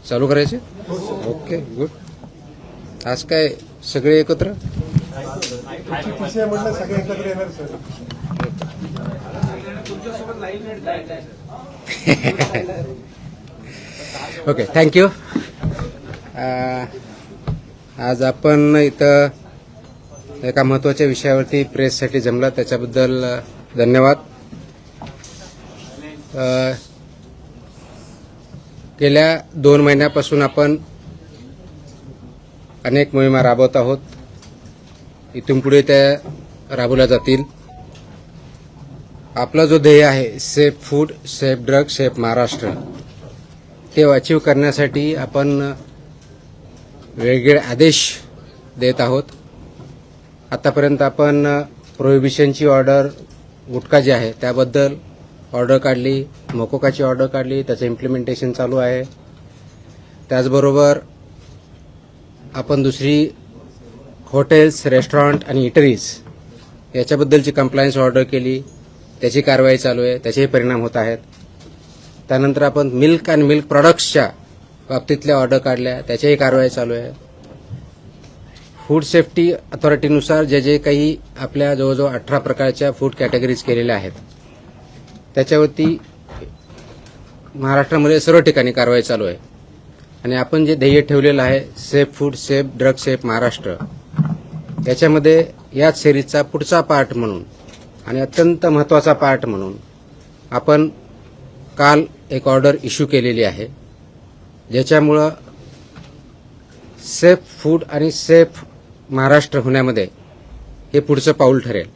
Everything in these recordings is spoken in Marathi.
चालू करायचे. Okay, good. आज काय सगळे एकत्र? सगळे एकत्र येणार सर. Okay, thank you. आज आपण इथं एका महत्त्वाच्या विषयावरती प्रेससाठी जमला, त्याच्याबद्दल धन्यवाद. गेल्या 2 महिन्यापासून आपण अनेक मोहिमा राबवत आहोत. इथून पुढे त्या राबवल्या जातील. आपला जो ध्येय आहे safe food, safe drug, safe Maharashtra, ते अचीव करण्यासाठी आपण वेगवेगळे आदेश देत आहोत. आतापर्यंत आपण प्रोहिबिशनची ऑर्डर, गुटखा जी आहे त्याबद्दल ऑर्डर काढली, मोकोकाची ऑर्डर काढली, त्याचं इम्प्लिमेंटेशन चालू आहे. त्याचबरोबर आपण दुसरी हॉटेल्स, रेस्टॉरंट आणि इटरीज याच्याबद्दलची कंप्लायन्स ऑर्डर केली, त्याची कारवाई चालू आहे, त्याचेही परिणाम होत आहेत. त्यानंतर आपण मिल्क आणि मिल्क प्रॉडक्ट्सच्या बाबतीतल्या ऑर्डर काढल्या, त्याच्याही कारवाई चालू आहे. फूड सेफ्टी अथॉरिटीनुसार जे काही आपल्या जवळजवळ 18 प्रकारच्या फूड कॅटेगरीज केलेल्या आहेत, त्याच्यावरती महाराष्ट्रामध्ये सर्व ठिकाणी कारवाई चालू आहे. आणि आपण जे ध्येय ठेवलेलं आहे safe food, safe drug, safe Maharashtra, त्याच्यामध्ये याच सिरीजचा पुढचा पार्ट म्हणून आणि अत्यंत महत्त्वाचा पार्ट म्हणून आपण काल एक ऑर्डर इश्यू केलेली आहे, ज्याच्यामुळं सेफ फूड आणि सेफ महाराष्ट्र होण्यामध्ये हे पुढचं पाऊल ठरेल.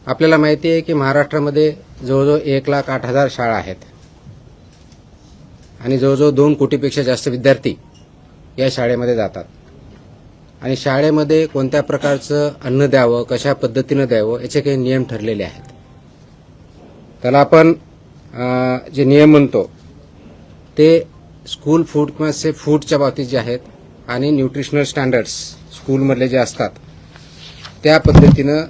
आपल्याला माहिती आहे की महाराष्ट्रामध्ये जवळजवळ 1,08,000 शाळा आहेत आणि जवळजवळ 2 कोटीपेक्षा जास्त विद्यार्थी या शाळेमध्ये जातात. आणि शाळेमध्ये कोणत्या प्रकारचं अन्न द्यावं, कशा पद्धतीनं द्यावं, याचे काही नियम ठरलेले आहेत. त्याला आपण जे नियम म्हणतो ते स्कूल फूड किंवा सेफ फूडच्या बाबतीत जे आहेत आणि न्यूट्रिशनल स्टँडर्ड्स स्कूलमधले जे असतात त्या पद्धतीनं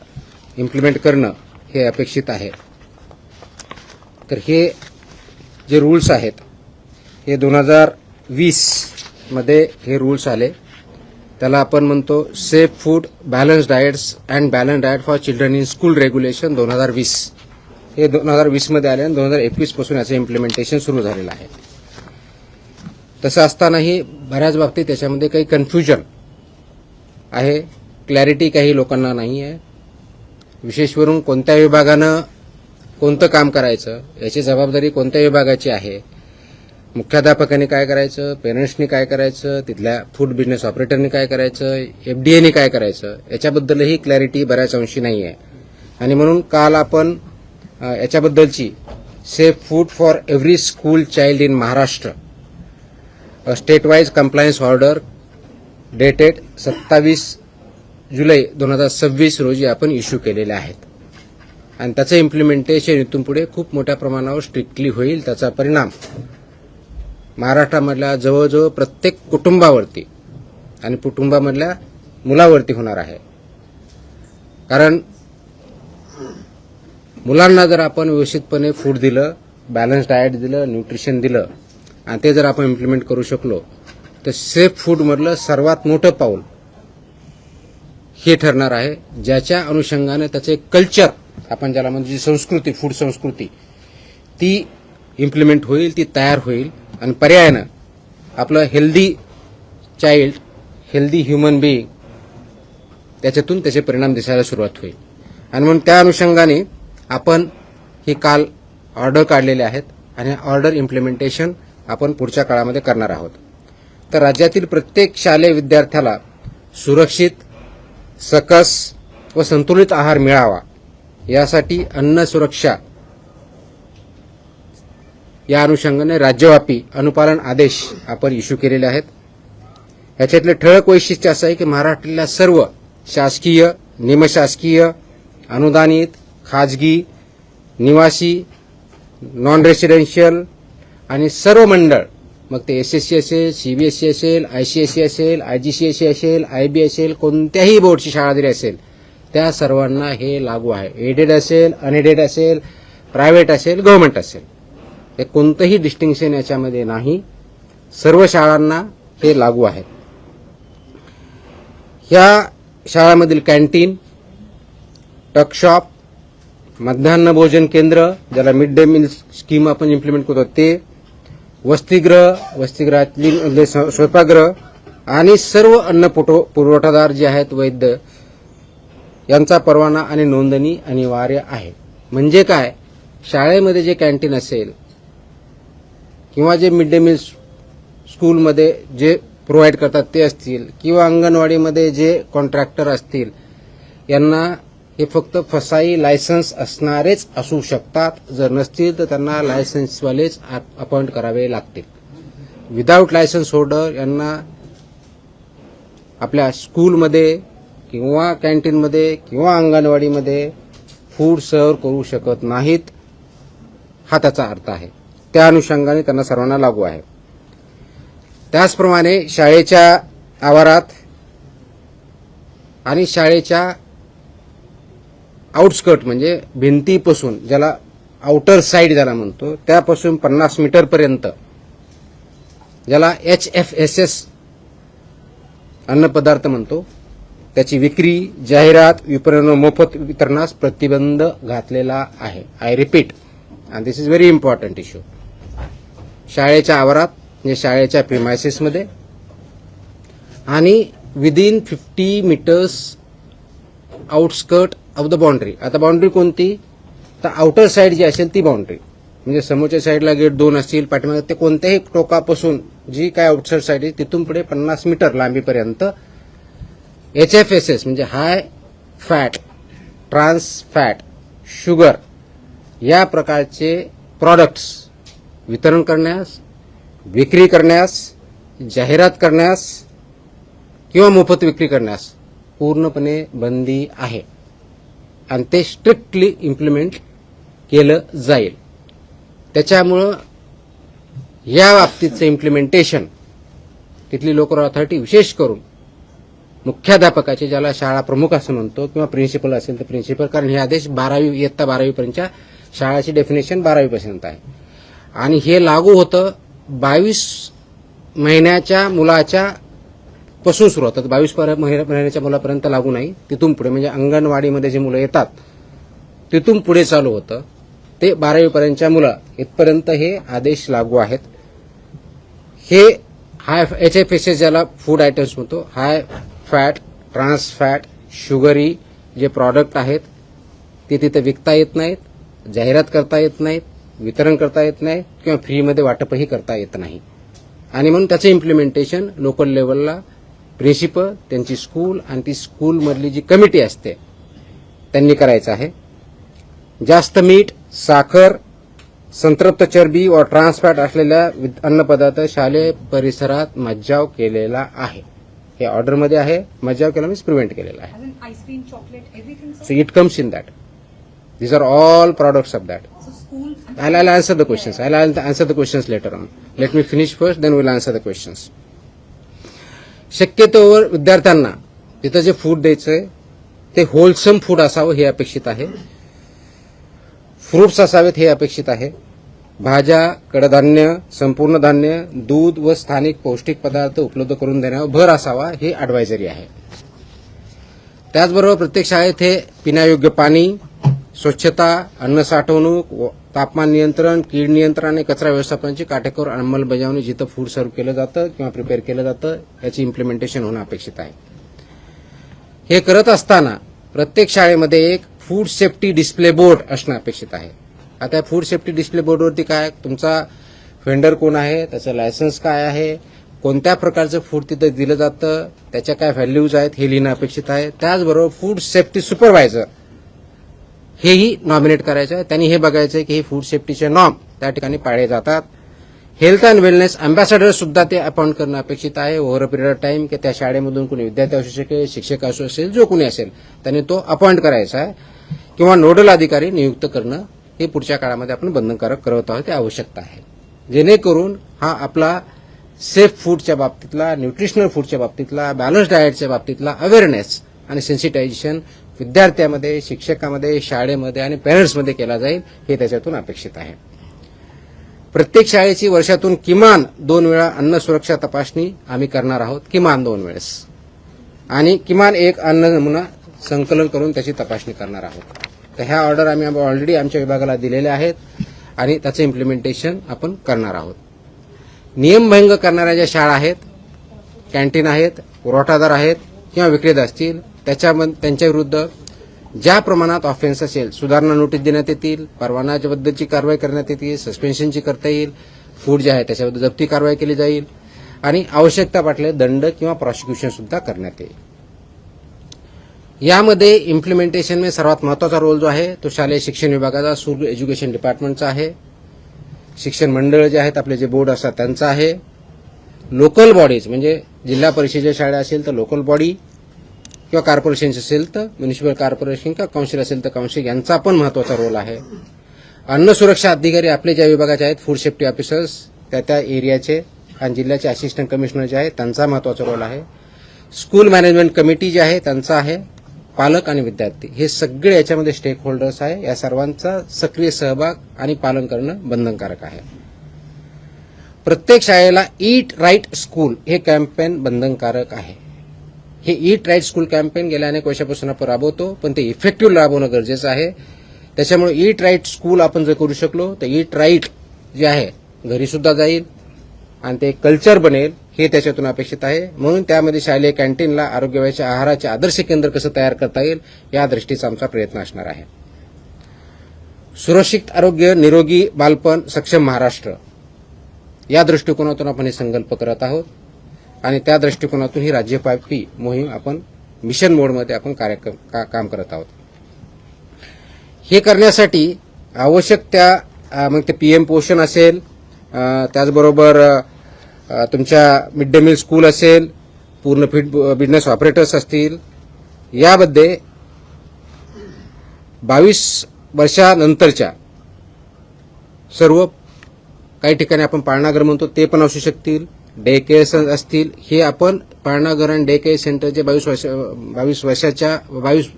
इम्प्लिमेंट करणं हे अपेक्षित आहे. तर हे जे रूल्स आहेत हे 2020 मध्ये हे रूल्स आले. त्याला आपण म्हणतो safe food, balance diets and balance diet for children in school regulation 2020. हे 2020 मध्ये आले आणि 2021 पासून याचं इम्प्लिमेंटेशन सुरू झालेलं आहे. तसं असतानाही बऱ्याच बाबतीत त्याच्यामध्ये काही कन्फ्युजन आहे, क्लॅरिटी काही लोकांना नाही आहे. विशेषवरून कोणत्या विभागानं कोणतं काम करायचं, याची जबाबदारी कोणत्या विभागाची आहे, मुख्याध्यापकांनी काय करायचं, पेरेंट्सनी काय करायचं, तिथल्या फूड बिझनेस ऑपरेटरनी काय करायचं, FDAनी काय करायचं, याच्याबद्दलही क्लॅरिटी बऱ्याच अंशी नाही आहे. आणि म्हणून काल आपण याच्याबद्दलची safe food for every school child in Maharashtra state wise compliance order dated 27 जुलै 2026 रोजी आपण इश्यू केलेले आहेत. आणि त्याचं इम्प्लिमेंटेशन इथून पुढे खूप मोठ्या प्रमाणावर स्ट्रिक्टली होईल. त्याचा परिणाम महाराष्ट्रामधल्या जवळजवळ प्रत्येक कुटुंबावरती आणि कुटुंबामधल्या मुलावरती होणार आहे. कारण मुलांना जर आपण व्यवस्थितपणे फूड दिलं, बॅलन्स डाएट दिलं, न्यूट्रिशन दिलं आणि ते जर आपण इम्प्लिमेंट करू शकलो तर सेफ फूडमधलं सर्वात मोठं पाऊल हे ठरणार आहे, ज्याच्या अनुषंगाने त्याचे कल्चर, आपण ज्याला म्हणजे संस्कृती, फूड संस्कृती, ती इम्प्लिमेंट होईल, ती तयार होईल. आणि पर्यायानं आपलं healthy child, healthy human being, त्याच्यातून त्याचे परिणाम दिसायला सुरुवात होईल. आणि म्हणून त्या अनुषंगाने आपण ही काल ऑर्डर काढलेले आहेत आणि ऑर्डर इम्प्लिमेंटेशन आपण पुढच्या काळामध्ये करणार आहोत. तर राज्यातील प्रत्येक शालेय विद्यार्थ्याला सुरक्षित, सकस व संतुलित आहार मिळावा यासाठी अन्न सुरक्षा या अनुषंगाने राज्यव्यापी अनुपालन आदेश आपण इश्यू केलेले आहेत. याच्यातले ठळक वैशिष्ट्य असं आहे की महाराष्ट्रातल्या सर्व शासकीय, निमशासकीय, अनुदानित, खाजगी, निवासी, नॉन रेसिडेन्शियल आणि सर्व मंडळ, मग ते SSC असेल, CBSE असेल, ICSE असेल, IGCSE असेल, IB असेल, कोणत्याही बोर्डची शाळा जरी असेल त्या सर्वांना हे लागू आहे. एडेड असेल, अनएडेड असेल, प्रायव्हेट असेल, गव्हर्नमेंट असेल, हे कोणतंही डिस्टिंक्शन याच्यामध्ये नाही. सर्व शाळांना हे लागू आहे. ह्या शाळांमधील कॅन्टीन, टकशॉप, मध्यान्ह भोजन केंद्र, ज्याला मिड डे मील स्कीम आपण इम्प्लिमेंट करतो ते, वसतिगृहातली स्वयंपाकगृह आणि सर्व अन्न पुरवठादार जे आहेत वैद्य यांचा परवाना आणि नोंदणी अनिवार्य आहे. म्हणजे काय, शाळेमध्ये जे कॅन्टीन असेल किंवा जे मिड डे मील स्कूलमध्ये जे प्रोव्हाइड करतात ते असतील किंवा अंगणवाडीमध्ये जे कॉन्ट्रॅक्टर असतील, यांना हे फक्त फसाई लायसन्स असणारेच असू शकतात. जर नसतील तर त्यांना लायसन्सवालेच अपॉइंट करावे लागतील. विदाऊट लायसन्स होल्डर यांना आपल्या स्कूलमध्ये किंवा कॅन्टीनमध्ये किंवा अंगणवाडीमध्ये फूड सर्व्ह करू शकत नाहीत, हा त्याचा अर्थ आहे. त्या अनुषंगाने त्यांना सर्वांना लागू आहे. त्याचप्रमाणे शाळेच्या आवारात आणि शाळेच्या आउटस्कर्ट म्हणजे भिंतीपासून, ज्याला आउटर साइड ज्याला म्हणतो, त्यापासून 50 मीटरपर्यंत, ज्याला HFSS अन्नपदार्थ म्हणतो, त्याची विक्री, जाहिरात, विपणन, मोफत वितरणास प्रतिबंध घातलेला आहे. I repeat, and this is very important issue. शाळेच्या आवारात म्हणजे शाळेच्या प्रिमायसेसमध्ये आणि within 50 metres outskirt of the boundary. आता बाउंड्री कोणती, तर आउटर साइड जी असेल ती बाउंड्री, म्हणजे समोरच्या साईडला गेट 2 असतील, पाठीमागे ते कोणत्याही टोकापासून जी काय आउटसाइड साइड आहे तिथून पुढे 50 मीटर लांबीपर्यंत HFSS म्हणजे high fat, trans fat, sugar या प्रकारचे प्रॉडक्ट्स वितरण करण्यास, विक्री करण्यास, जाहिरात करण्यास किंवा मोफत विक्री करण्यास पूर्णपणे बंदी आहे आणि ते स्ट्रिक्टली इम्प्लिमेंट केलं जाईल. त्याच्यामुळं या बाबतीचं इम्प्लिमेंटेशन तिथली लोकल अथॉरिटी, विशेष करून मुख्याध्यापकाचे, ज्याला शाळा प्रमुख असं म्हणतो, किंवा प्रिन्सिपल असेल तर प्रिन्सिपल, कारण हे आदेश 12वी इयत्ता 12वी पर्यंतच्या शाळाची डेफिनेशन 12वी पर्यंत आहे आणि हे लागू होतं 22 महिन्याच्या मुलाच्या पासून सुरू होतात. 22 महिन्याच्या मुलापर्यंत लागू नाही, तिथून पुढे म्हणजे अंगणवाडीमध्ये जे मुलं येतात तिथून पुढे चालू होतं ते 12वी पर्यंतच्या मुलं इथपर्यंत हे आदेश लागू आहेत. हे हाय HFSS ज्याला फूड आयटम्स म्हणतो, high fat, trans fat, sugary जे प्रॉडक्ट आहेत ते तिथे विकता येत नाहीत, जाहिरात करता येत नाहीत, वितरण करता येत नाही किंवा फ्रीमध्ये वाटपही करता येत नाही. आणि म्हणून त्याचं इम्प्लिमेंटेशन लोकल लेवलला प्रिन्सिपल, त्यांची स्कूल आणि ती स्कूलमधली जी कमिटी असते त्यांनी करायचं आहे. जास्त मीठ, साखर, संतृप्त चरबी व ट्रान्सफॅट असलेल्या अन्नपदार्थ शालेय परिसरात मज्जाव केलेला आहे. हे ऑर्डरमध्ये आहे. मज्जाव केला मीन्स प्रिव्हेंट केलेला आहे. Ice-cream, chocolate, everything. So it comes in that. These are all products of that. So school. I'll answer the questions. I'll answer the questions later on. Let me finish first, then we'll answer the questions. शक्यतोवर विद्यार्थ्यांना तिथं जे फूड द्यायचंय ते होलसम फूड असावं हे अपेक्षित आहे. फ्रुट्स असावेत हे अपेक्षित आहे. भाज्या, कडधान्य, संपूर्ण धान्य, दूध व स्थानिक पौष्टिक पदार्थ उपलब्ध करून देण्यावर भर असावा हे ॲडवायझरी आहे. त्याचबरोबर प्रत्येक शाळेत हे पिण्यायोग्य पाणी, स्वच्छता, अन्न साठवणूक, तापमान नियंत्रण, कीड नियंत्रण आणि कचरा व्यवस्थापनाची काटेकोर अंमलबजावणी जिथं फूड सर्व्ह केलं जातं किंवा प्रिपेअर केलं जातं याची इम्प्लिमेंटेशन होणं अपेक्षित आहे. हे करत असताना प्रत्येक शाळेमध्ये एक फूड सेफ्टी डिस्प्ले बोर्ड असणं अपेक्षित आहे. आता फूड सेफ्टी डिस्प्ले बोर्डवरती काय, तुमचा व्हेंडर कोण आहे, त्याचं लायसन्स काय आहे, कोणत्या प्रकारचं फूड तिथं दिलं जातं, त्याच्या काय व्हॅल्यूज आहेत हे लिहिणं अपेक्षित आहे. त्याचबरोबर फूड सेफ्टी सुपरवायझर हेही नॉमिनेट करायचं आहे. त्यांनी हे बघायचं आहे की हे फूड सेफ्टीचे नॉर्म त्या ठिकाणी पाळले जातात. हेल्थ अँड वेलनेस अँबॅसेडर सुद्धा ते अपॉइंट करणं अपेक्षित आहे over a period of time, की त्या शाळेमधून कोणी विद्यार्थी असू शकेल, शिक्षक असू असेल, जो कोणी असेल त्यांनी तो अपॉइंट करायचा आहे किंवा नोडल अधिकारी नियुक्त करणं हे पुढच्या काळामध्ये आपण बंधनकारक करत आहोत, ते आवश्यकता आहे. जेणेकरून हा आपला सेफ फूडच्या बाबतीतला, न्यूट्रिशनल फूडच्या बाबतीतला, बॅलन्स डाएटच्या बाबतीतला अवेअरनेस आणि सेन्सिटायझेशन विद्यार्थ्यामध्ये, शिक्षकामध्ये, शाळेमध्ये आणि पॅरेंट्समध्ये केला जाईल हे त्याच्यातून अपेक्षित आहे. प्रत्येक शाळेची वर्षातून किमान 2 वेळा अन्न सुरक्षा तपासणी आम्ही करणार आहोत, किमान 2 वेळेस, आणि किमान एक अन्न नमुना संकलन करून त्याची तपासणी करणार आहोत. तर ह्या ऑर्डर आम्ही ऑलरेडी आमच्या विभागाला दिलेल्या आहेत आणि त्याचं इम्प्लिमेंटेशन आपण करणार आहोत. नियमभंग करणाऱ्या ज्या शाळा आहेत, कॅन्टीन आहेत, पुरवठादार आहेत किंवा विक्रेते असतील, त्यांच्या विरुद्ध ज्या प्रमाणात ऑफेन्स असेल सुधारणा नोटीस देण्यात येतील, परवानाबद्दलची कारवाई करण्यात येतील, सस्पेन्शनची करता येईल, फूड जे आहे त्याच्याबद्दल जप्ती कारवाई केली जाईल आणि आवश्यकता वाटले दंड किंवा प्रॉसिक्युशन सुद्धा करण्यात येईल. यामध्ये इम्प्लिमेंटेशन सर्वात महत्वाचा रोल जो आहे तो शालेय शिक्षण विभागाचा, स्कूल एज्युकेशन डिपार्टमेंटचा आहे. शिक्षण मंडळ जे आहेत आपले जे बोर्ड असतात त्यांचा आहे. लोकल बॉडीज म्हणजे जिल्हा परिषदेच्या शाळा असेल तर लोकल बॉडी किंवा कॉर्पोरेशन असेल तर म्युनिसिपल कॉर्पोरेशन किंवा काउन्सिल असेल तर काउन्सिल यांचा पण महत्वाचा रोल आहे. अन्न सुरक्षा अधिकारी आपले ज्या विभागाचे आहेत, फूड सेफ्टी ऑफिसर्स त्या एरियाचे आणि जिल्ह्याचे असिस्टंट कमिशनर जे आहेत त्यांचा महत्वाचा रोल आहे. स्कूल मॅनेजमेंट कमिटी जे आहे त्यांचा आहे. पालक आणि विद्यार्थी हे सगळे याच्यामध्ये स्टेक होल्डर्स आहे. या सर्वांचा सक्रिय सहभाग आणि पालन करणं बंधनकारक आहे. प्रत्येक शाळेला ईट राईट स्कूल हे कॅम्पेन बंधनकारक आहे. हे ईट राईट स्कूल कॅम्पेन गेल्या अनेक वर्षापासून आपण राबवतो, पण ते इफेक्टिव्ह राबवणं गरजेचं आहे. त्याच्यामुळे ईट राईट स्कूल आपण जर करू शकलो तर ईट राईट जे आहे घरी सुद्धा जाईल आणि ते कल्चर बनेल, हे त्याच्यातून अपेक्षित आहे. म्हणून त्यामध्ये शालेय कॅन्टीनला आरोग्यवाच्या आहाराचे आदर्श केंद्र कसं तयार करता येईल या दृष्टीचा आमचा प्रयत्न असणार आहे. सुरक्षित आरोग्य, निरोगी बालपण, सक्षम महाराष्ट्र या दृष्टिकोनातून आपण हे संकल्प करत आहोत आणि त्या दृष्टिकोनातून ही राज्यव्यापी मोहीम आपण मिशन मोडमध्ये आपण काम करत आहोत. हे करण्यासाठी आवश्यक त्या मग ते पीएम पोषण असेल, त्याचबरोबर तुमच्या मिड डे मिल स्कूल असेल, पूर्ण फिट बिझनेस ऑपरेटर्स असतील, यामध्ये 22 वर्षानंतरच्या सर्व काही ठिकाणी आपण पाळणाघर म्हणतो ते पण असू शकतील, डे केअर असतील. हे आपण पाळणाघर आणि डे केअर सेंटर जे 22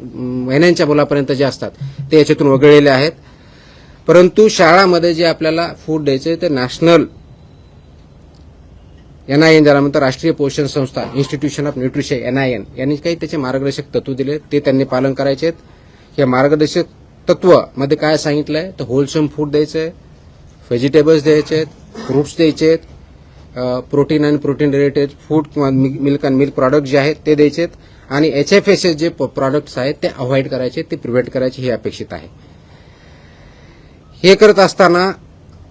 महिन्यांच्या मुलापर्यंत जे असतात ते याच्यातून वगळलेले आहेत. परंतु शाळामध्ये जे आपल्याला फूड द्यायचे ते नॅशनल NIN ज्याला म्हणतात राष्ट्रीय पोषण संस्था, इन्स्टिट्यूशन ऑफ न्यूट्रिशन NIN यांनी काही त्याचे मार्गदर्शक तत्व दिले, ते त्यांनी पालन करायचे आहेत. या मार्गदर्शक तत्व मध्ये काय सांगितलंय तर होलसम फूड द्यायचंय, व्हेजिटेबल्स द्यायचे, फ्रुट्स द्यायचे, प्रोटीन आणि प्रोटीन रिलेटेड फूड किंवा मिल्क आणि मिल्क प्रॉडक्ट जे आहेत ते द्यायचे आणि HFSS जे प्रॉडक्ट्स आहेत ते अवॉइड करायचे, ते प्रिव्हेंट करायचे हे अपेक्षित आहे. हे करत असताना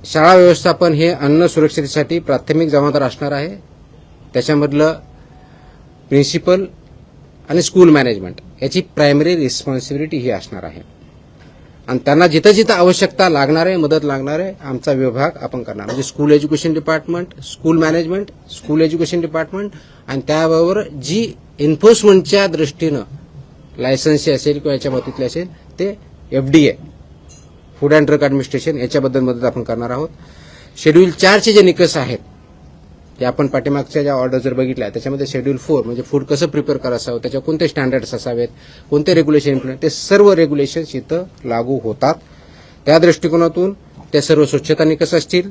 शाळा व्यवस्थापन हे अन्न सुरक्षेसाठी प्राथमिक जबाबदार असणार आहे. त्याच्यामधलं प्रिन्सिपल आणि स्कूल मॅनेजमेंट याची प्रायमरी रिस्पॉन्सिबिलिटी ही असणार आहे आणि त्यांना जिथं जिथं आवश्यकता लागणार आहे, मदत लागणार आहे, आमचा विभाग आपण करणार. म्हणजे school education department, school management, school education department आणि त्याबरोबर जी एन्फोर्समेंटच्या दृष्टीनं लायसन्सची असेल किंवा याच्या बाबतीतले असेल ते FDA food and drug administration याच्याबद्दल मदत आपण करणार आहोत. शेड्यूल 4चे जे निकष आहेत ते आपण पाठीमागच्या ज्या ऑर्डर जर बघितल्या त्याच्यामध्ये शेड्यूल 4 म्हणजे फूड कसं प्रिपेअर करायचं, त्याच्या कोणते स्टँडर्ड्स असावेत, कोणते रेग्युलेशन इम्प्लिमेंट, ते सर्व रेग्युलेशन्स इथं लागू होतात. त्या दृष्टिकोनातून ते सर्व स्वच्छता निकष असतील,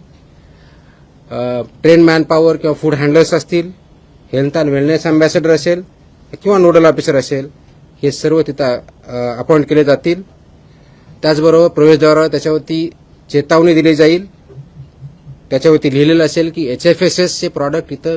ट्रेन मॅनपॉवर किंवा फूड हँडलर्स असतील, हेल्थ अँड वेलनेस अँबॅसेडर असेल किंवा नोडल ऑफिसर असेल, हे सर्व तिथं अपॉइंट केले जातील. त्याचबरोबर प्रवेशद्वारावर त्याच्यावरती चेतावणी दिली जाईल, त्याच्यावरती लिहिलेलं असेल की HFSS चे प्रॉडक्ट इथं